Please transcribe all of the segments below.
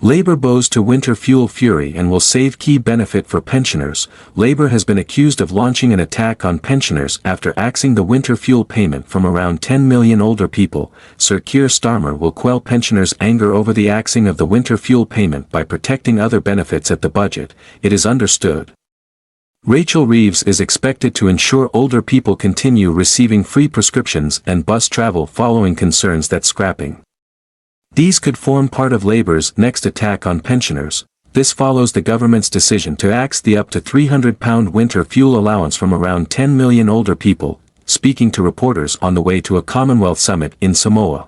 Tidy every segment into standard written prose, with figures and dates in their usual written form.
Labor bows to winter fuel fury and will save key benefit for pensioners. Labor has been accused of launching an attack on pensioners after axing the winter fuel payment from around 10 million older people. Sir Keir Starmer will quell pensioners' anger over the axing of the winter fuel payment by protecting other benefits at the budget, it is understood. Rachel Reeves is expected to ensure older people continue receiving free prescriptions and bus travel following concerns that scrapping these could form part of Labour's next attack on pensioners. This follows the government's decision to axe the up to £300 winter fuel allowance from around 10 million older people, speaking to reporters on the way to a Commonwealth summit in Samoa.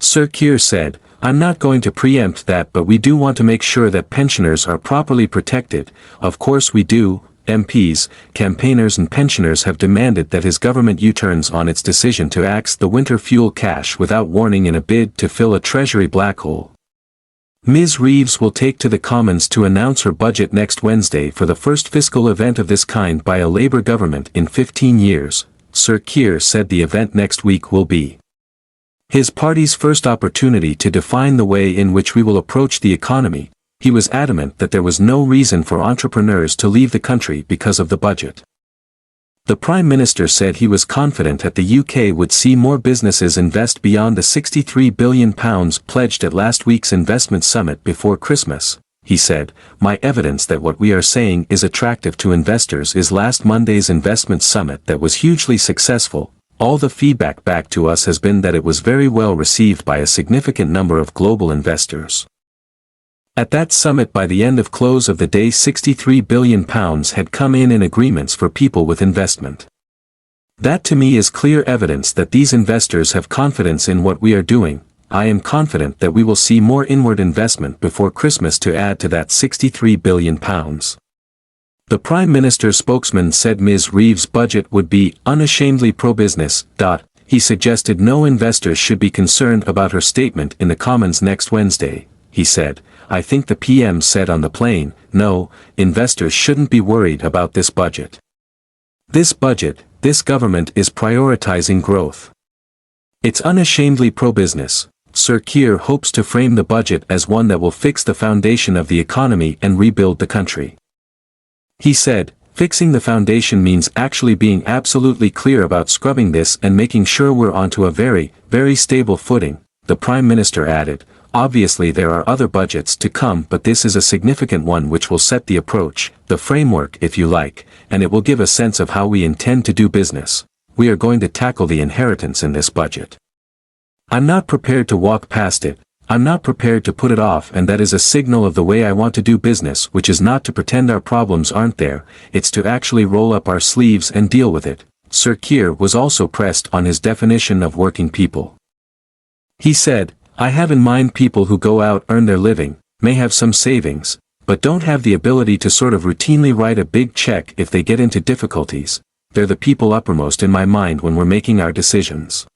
Sir Keir said, "I'm not going to preempt that, but we do want to make sure that pensioners are properly protected. Of course we do." MPs, campaigners and pensioners have demanded that his government U-turns on its decision to axe the winter fuel cash without warning in a bid to fill a Treasury black hole. Ms. Reeves will take to the Commons to announce her budget next Wednesday for the first fiscal event of this kind by a Labour government in 15 years. Sir Keir said the event next week will be his party's first opportunity to define the way in which we will approach the economy. He was adamant that there was no reason for entrepreneurs to leave the country because of the budget. The Prime Minister said he was confident that the UK would see more businesses invest beyond the £63 billion pledged at last week's investment summit before Christmas. He said, "My evidence that what we are saying is attractive to investors is last Monday's investment summit that was hugely successful. All the feedback back to us has been that it was very well received by a significant number of global investors." At that summit by the end of close of the day £63 billion had come in agreements for people with investment. That to me is clear evidence that these investors have confidence in what we are doing. I am confident that we will see more inward investment before Christmas to add to that £63 billion. The Prime Minister's spokesman said Ms. Reeves' budget would be unashamedly pro-business. He suggested no investors should be concerned about her statement in the Commons next Wednesday. He said, "I think the PM said on the plane, no, investors shouldn't be worried about this budget. This government is prioritizing growth. It's unashamedly pro-business." Sir Keir hopes to frame the budget as one that will fix the foundation of the economy and rebuild the country. He said, "Fixing the foundation means actually being absolutely clear about scrubbing this and making sure we're onto a very, very stable footing." The Prime Minister added, "Obviously there are other budgets to come, but this is a significant one which will set the approach, the framework if you like, and it will give a sense of how we intend to do business. We are going to tackle the inheritance in this budget. I'm not prepared to walk past it, I'm not prepared to put it off, and that is a signal of the way I want to do business, which is not to pretend our problems aren't there, it's to actually roll up our sleeves and deal with it." Sir Keir was also pressed on his definition of working people. He said, "I have in mind people who go out, earn their living, may have some savings, but don't have the ability to sort of routinely write a big check if they get into difficulties. They're the people uppermost in my mind when we're making our decisions."